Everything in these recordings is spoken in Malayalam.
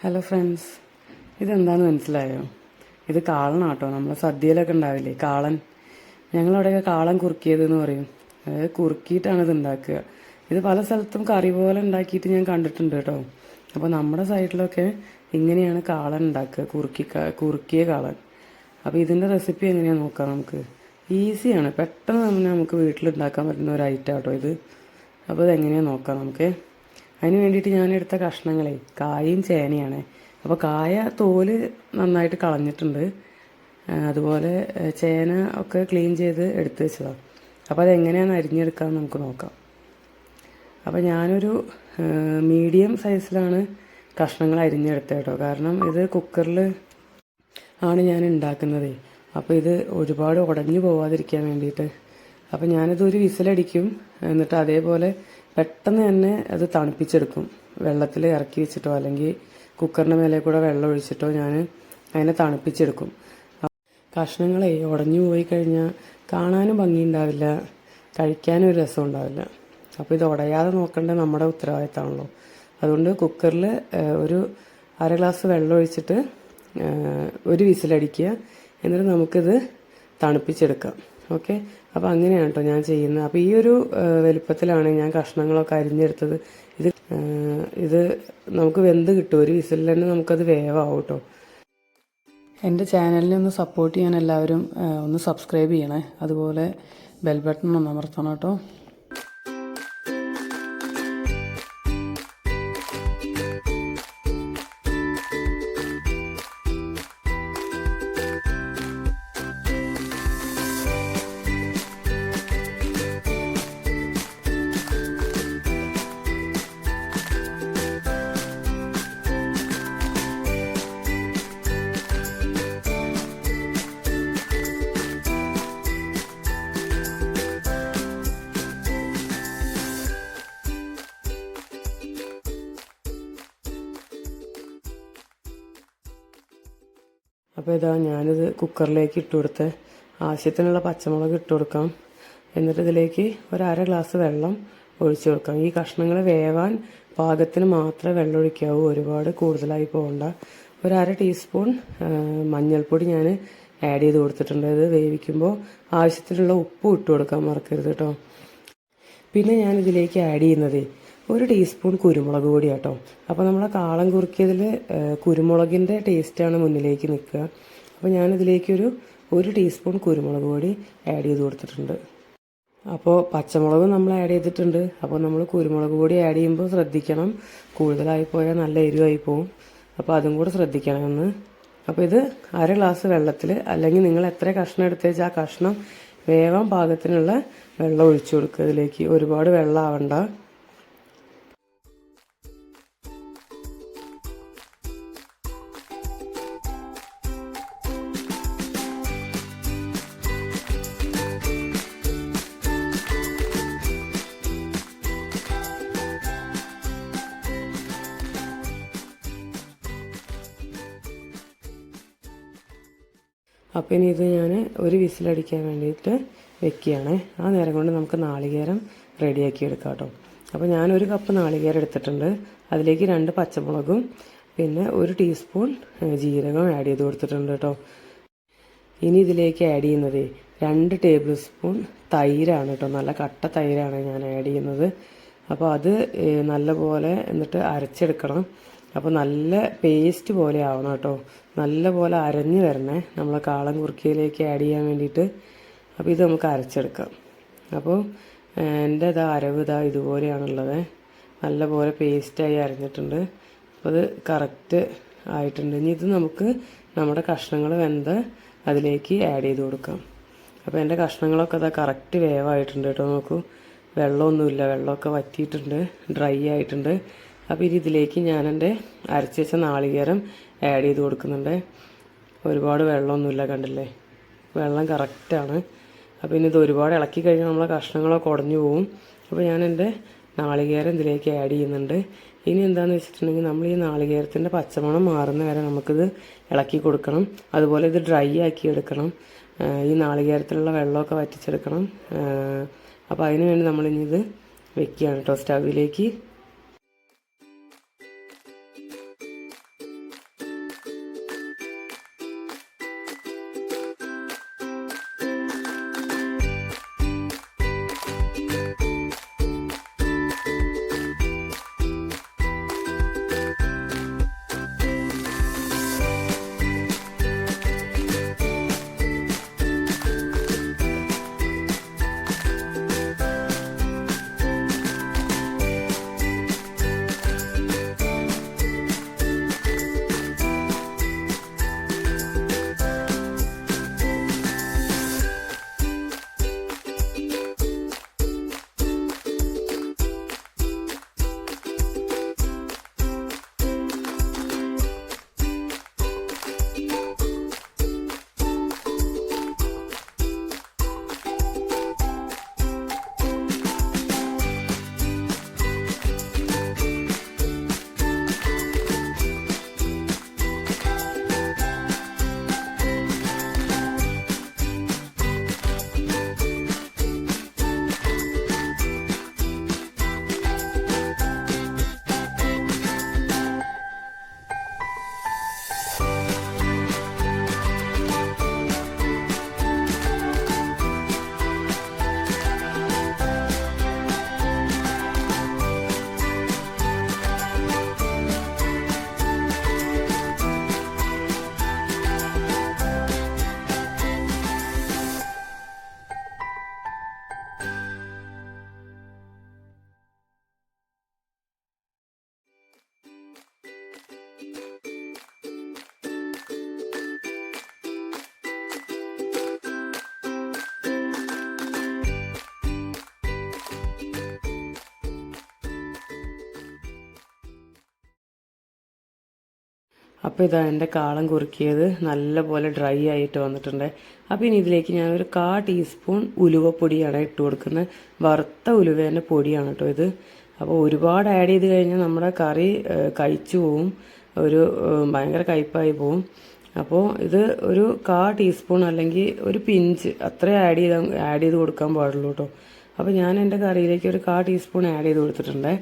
ഹലോ ഫ്രണ്ട്സ്, ഇതെന്താണെന്ന് മനസ്സിലായോ? ഇത് കാളനാട്ടോ. നമ്മൾ സദ്യയിലൊക്കെ ഉണ്ടാവില്ലേ കാളൻ. ഞങ്ങളവിടെയൊക്കെ കാളൻ കുറുക്കിയതെന്ന് പറയും. അതായത് കുറുക്കിയിട്ടാണ് ഇത് ഉണ്ടാക്കുക. ഇത് പല സ്ഥലത്തും കറി പോലെ ഉണ്ടാക്കിയിട്ട് ഞാൻ കണ്ടിട്ടുണ്ട് കേട്ടോ. അപ്പോൾ നമ്മുടെ സൈഡിലൊക്കെ ഇങ്ങനെയാണ് കാളൻ ഉണ്ടാക്കുക, കുറുക്കിയ കാളൻ. അപ്പോൾ ഇതിൻ്റെ റെസിപ്പി എങ്ങനെയാണെന്ന് നോക്കാം നമുക്ക്. ഈസിയാണ്, പെട്ടെന്ന് തന്നെ നമുക്ക് വീട്ടിലുണ്ടാക്കാൻ പറ്റുന്ന ഒരു ഐറ്റം കേട്ടോ ഇത്. അപ്പോൾ ഇതെങ്ങനെയാണെന്ന് നോക്കാം നമുക്ക്. അതിന് വേണ്ടിയിട്ട് ഞാനെടുത്ത കഷ്ണങ്ങളെ കായയും ചേനയാണ്. അപ്പോൾ കായ തോല് നന്നായിട്ട് കളഞ്ഞിട്ടുണ്ട്. അതുപോലെ ചേന ഒക്കെ ക്ലീൻ ചെയ്ത് എടുത്ത് വെച്ചതാണ്. അപ്പോൾ അതെങ്ങനെയാണ് അരിഞ്ഞെടുക്കാമെന്ന് നമുക്ക് നോക്കാം. അപ്പോൾ ഞാനൊരു മീഡിയം സൈസിലാണ് കഷ്ണങ്ങൾ അരിഞ്ഞെടുത്തത് കേട്ടോ. കാരണം ഇത് കുക്കറിൽ ആണ് ഞാൻ ഉണ്ടാക്കുന്നത്. അപ്പോൾ ഇത് ഒരുപാട് ഉടഞ്ഞു പോവാതിരിക്കാൻ വേണ്ടിയിട്ട്. അപ്പോൾ ഞാനിതൊരു വിസിലടിക്കും. എന്നിട്ട് അതേപോലെ പെട്ടെന്ന് തന്നെ അത് തണുപ്പിച്ചെടുക്കും. വെള്ളത്തിൽ ഇറക്കി വെച്ചിട്ടോ അല്ലെങ്കിൽ കുക്കറിൻ്റെ മേലെ കൂടെ വെള്ളം ഒഴിച്ചിട്ടോ ഞാൻ അതിനെ തണുപ്പിച്ചെടുക്കും. കഷ്ണങ്ങളെ ഉടഞ്ഞു പോയി കഴിഞ്ഞാൽ കാണാനും ഭംഗിയുണ്ടാവില്ല, കഴിക്കാനും ഒരു രസം ഉണ്ടാവില്ല. അപ്പോൾ ഇത് ഉടയാതെ നോക്കേണ്ടത് നമ്മുടെ ഉത്തരവാദിത്തമാണല്ലോ. അതുകൊണ്ട് കുക്കറിൽ ഒരു അര ഗ്ലാസ് വെള്ളം ഒഴിച്ചിട്ട് ഒരു വിസിലടിക്കുക. എന്നിട്ട് നമുക്കിത് തണുപ്പിച്ചെടുക്കാം. ഓക്കെ, അപ്പോൾ അങ്ങനെയാണ് കേട്ടോ ഞാൻ ചെയ്യുന്നത്. അപ്പോൾ ഈ ഒരു വലുപ്പത്തിലാണ് ഞാൻ കഷ്ണങ്ങളൊക്കെ അരിഞ്ഞെടുത്തത്. ഇത് നമുക്ക് വെന്ത് കിട്ടും. ഒരു വിസിലിൽ തന്നെ നമുക്കത് വേവാവും കേട്ടോ. എൻ്റെ ചാനലിനെ ഒന്ന് സപ്പോർട്ട് ചെയ്യാൻ എല്ലാവരും ഒന്ന് സബ്സ്ക്രൈബ് ചെയ്യണേ. അതുപോലെ ബെൽ ബട്ടൺ ഒന്ന് അമർത്തണം കേട്ടോ. അപ്പോൾ ഇതാ ഞാനിത് കുക്കറിലേക്ക് ഇട്ട് കൊടുത്ത് ആവശ്യത്തിനുള്ള പച്ചമുളക് ഇട്ട് കൊടുക്കാം. എന്നിട്ട് ഇതിലേക്ക് ഒരു അര ഗ്ലാസ് വെള്ളം ഒഴിച്ചു കൊടുക്കാം. ഈ കഷ്ണങ്ങൾ വേവാൻ പാകത്തിന് മാത്രമേ വെള്ളം ഒഴിക്കാവൂ, ഒരുപാട് കൂടുതലായി പോകണ്ട. ഒരു അര ടീസ്പൂൺ മഞ്ഞൾപ്പൊടി ഞാൻ ആഡ് ചെയ്ത് കൊടുത്തിട്ടുണ്ട്. ഇത് വേവിക്കുമ്പോൾ ആവശ്യത്തിനുള്ള ഉപ്പും ഇട്ട് കൊടുക്കാൻ മറക്കരുത് കേട്ടോ. പിന്നെ ഞാനിതിലേക്ക് ആഡ് ചെയ്യുന്നത് ഒരു ടീസ്പൂൺ കുരുമുളക് പൊടി കേട്ടോ. അപ്പോൾ നമ്മളെ കാളൻ കുറുക്കിയതിൽ കുരുമുളകിൻ്റെ ടേസ്റ്റാണ് മുന്നിലേക്ക് നിൽക്കുക. അപ്പോൾ ഞാനിതിലേക്കൊരു ടീസ്പൂൺ കുരുമുളക് പൊടി ആഡ് ചെയ്ത് കൊടുത്തിട്ടുണ്ട്. അപ്പോൾ പച്ചമുളക് നമ്മൾ ആഡ് ചെയ്തിട്ടുണ്ട്. അപ്പോൾ നമ്മൾ കുരുമുളക് പൊടി ആഡ് ചെയ്യുമ്പോൾ ശ്രദ്ധിക്കണം, കൂടുതലായി പോയാൽ നല്ല എരിവായി പോവും. അപ്പോൾ അതും കൂടെ ശ്രദ്ധിക്കണമെന്ന്. അപ്പോൾ ഇത് അര ഗ്ലാസ് വെള്ളത്തിൽ, അല്ലെങ്കിൽ നിങ്ങൾ എത്ര കഷ്ണം എടുത്തേച്ചാൽ ആ കഷ്ണം വേവാൻ പാകത്തിനുള്ള വെള്ളം ഒഴിച്ചു കൊടുക്കുക. ഇതിലേക്ക് ഒരുപാട് വെള്ളം ആവണ്ട. അപ്പോൾ ഇനി ഇത് ഞാൻ ഒരു വിസിലടിക്കാൻ വേണ്ടിയിട്ട് വെക്കുകയാണ്. ആ നേരം കൊണ്ട് നമുക്ക് നാളികേരം റെഡിയാക്കി എടുക്കാം കേട്ടോ. അപ്പോൾ ഞാനൊരു കപ്പ് നാളികേരം എടുത്തിട്ടുണ്ട്. അതിലേക്ക് 2 പച്ചമുളകും പിന്നെ 1 ടീസ്പൂൺ ജീരകം ആഡ് ചെയ്ത് കൊടുത്തിട്ടുണ്ട് കേട്ടോ. ഇനി ഇതിലേക്ക് ആഡ് ചെയ്യുന്നത് 2 ടേബിൾ സ്പൂൺ തൈരാണ് കേട്ടോ. നല്ല കട്ട തൈരാണ് ഞാൻ ആഡ് ചെയ്യുന്നത്. അപ്പോൾ അത് നല്ലപോലെ എന്നിട്ട് അരച്ചെടുക്കണം. അപ്പോൾ നല്ല പേസ്റ്റ് പോലെ ആവണം കേട്ടോ. നല്ല പോലെ അരഞ്ഞ് വരണേ നമ്മൾ കാളൻ കുറുക്കിയിലേക്ക് ആഡ് ചെയ്യാൻ വേണ്ടിയിട്ട്. അപ്പോൾ ഇത് നമുക്ക് അരച്ചെടുക്കാം. അപ്പോൾ എൻ്റെ അരവ് ഇതുപോലെയാണുള്ളത്. നല്ല പോലെ പേസ്റ്റായി അരഞ്ഞിട്ടുണ്ട്. അപ്പോൾ അത് കറക്റ്റ് ആയിട്ടുണ്ട്. ഇനി ഇത് നമുക്ക് നമ്മുടെ കഷ്ണങ്ങൾ വെന്ത് അതിലേക്ക് ആഡ് ചെയ്ത് കൊടുക്കാം. അപ്പോൾ എൻ്റെ കഷ്ണങ്ങളൊക്കെ കറക്റ്റ് വേവായിട്ടുണ്ട് കേട്ടോ. നോക്കൂ, വെള്ളമൊന്നുമില്ല, വെള്ളമൊക്കെ വറ്റിയിട്ടുണ്ട്, ഡ്രൈ ആയിട്ടുണ്ട്. അപ്പോൾ ഇതിലേക്ക് ഞാൻ എൻ്റെ അരച്ച് വെച്ച നാളികേരം ആഡ് ചെയ്ത് കൊടുക്കുന്നുണ്ട്. ഒരുപാട് വെള്ളമൊന്നുമില്ല, കണ്ടില്ലേ, വെള്ളം കറക്റ്റാണ്. അപ്പോൾ ഇനി ഇത് ഒരുപാട് ഇളക്കി കഴിഞ്ഞാൽ നമ്മളെ കഷ്ണങ്ങളൊക്കെ ഉടഞ്ഞു പോവും. അപ്പോൾ ഞാൻ എൻ്റെ നാളികേരം ഇതിലേക്ക് ആഡ് ചെയ്യുന്നുണ്ട്. ഇനി എന്താണെന്ന് വെച്ചിട്ടുണ്ടെങ്കിൽ നമ്മൾ ഈ നാളികേരത്തിൻ്റെ പച്ചമണം മാറുന്ന വരെ നമുക്കിത് ഇളക്കി കൊടുക്കണം. അതുപോലെ ഇത് ഡ്രൈ ആക്കി എടുക്കണം. ഈ നാളികേരത്തിലുള്ള വെള്ളമൊക്കെ വറ്റിച്ചെടുക്കണം. അപ്പോൾ അതിന് വേണ്ടി നമ്മളിനി ഇത് വെക്കുകയാണ് കേട്ടോ സ്റ്റൗവിലേക്ക്. അപ്പോൾ ഇതാ എൻ്റെ കാളം കുറുക്കിയത് നല്ലപോലെ ഡ്രൈ ആയിട്ട് വന്നിട്ടുണ്ട്. അപ്പോൾ ഇനി ഇതിലേക്ക് ഞാനൊരു 1/4 ടീസ്പൂൺ ഉലുവപ്പൊടിയാണ് ഇട്ട് കൊടുക്കുന്നത്. വറുത്ത ഉലുവേൻ്റെ പൊടിയാണ് കേട്ടോ ഇത്. അപ്പോൾ ഒരുപാട് ആഡ് ചെയ്ത് കഴിഞ്ഞാൽ നമ്മുടെ കറി കഴിച്ചു പോവും, ഭയങ്കര കയ്പ്പായി പോവും. അപ്പോൾ ഇത് ഒരു 1/4 ടീസ്പൂൺ അല്ലെങ്കിൽ ഒരു പിഞ്ച് അത്രേ ആഡ് ചെയ്ത് കൊടുക്കാൻ പാടുള്ളൂ കേട്ടോ. അപ്പോൾ ഞാൻ എൻ്റെ കറിയിലേക്ക് ഒരു 1/4 ടീസ്പൂൺ ആഡ് ചെയ്ത് കൊടുത്തിട്ടുണ്ട്.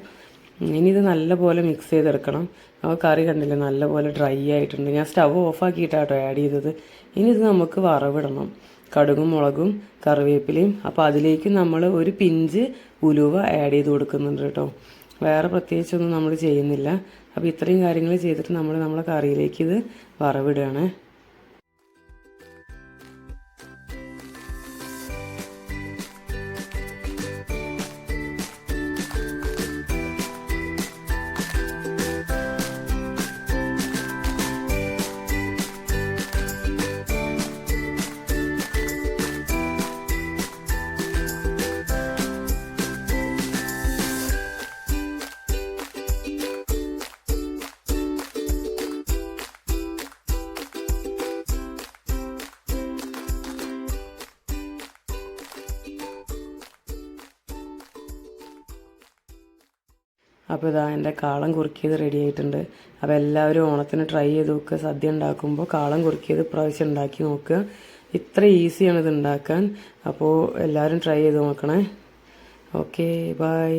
ഇനി ഇത് നല്ലപോലെ മിക്സ് ചെയ്തെടുക്കണം. അപ്പോൾ കറി കണ്ടില്ലേ നല്ലപോലെ ഡ്രൈ ആയിട്ടുണ്ട്. ഞാൻ സ്റ്റവ് ഓഫാക്കിയിട്ടാട്ടോ ആഡ് ചെയ്തത്. ഇനി ഇത് നമുക്ക് വറവിടണം. കടുകും മുളകും കറിവേപ്പിലയും. അപ്പോൾ അതിലേക്ക് നമ്മൾ ഒരു പിഞ്ച് ഉലുവ ആഡ് ചെയ്ത് കൊടുക്കുന്നുണ്ട് കേട്ടോ. വേറെ പ്രത്യേകിച്ചൊന്നും നമ്മൾ ചെയ്യുന്നില്ല. അപ്പോൾ ഇത്രയും കാര്യങ്ങൾ ചെയ്തിട്ട് നമ്മളെ കറിയിലേക്ക് ഇത് വറവിടുകയാണ്. അപ്പോൾ ഇതാ എൻ്റെ കാളം കുറുക്കിയത് റെഡി ആയിട്ടുണ്ട്. അപ്പോൾ എല്ലാവരും ഓണത്തിന് ട്രൈ ചെയ്ത് നോക്കുക. സദ്യ ഉണ്ടാക്കുമ്പോൾ കാളം കുറുക്കിയത് ഇപ്രാവശ്യം ഉണ്ടാക്കി നോക്കുക. ഇത്ര ഈസിയാണ് ഇത് ഉണ്ടാക്കാൻ. അപ്പോൾ എല്ലാവരും ട്രൈ ചെയ്ത് നോക്കണേ. Okay, by.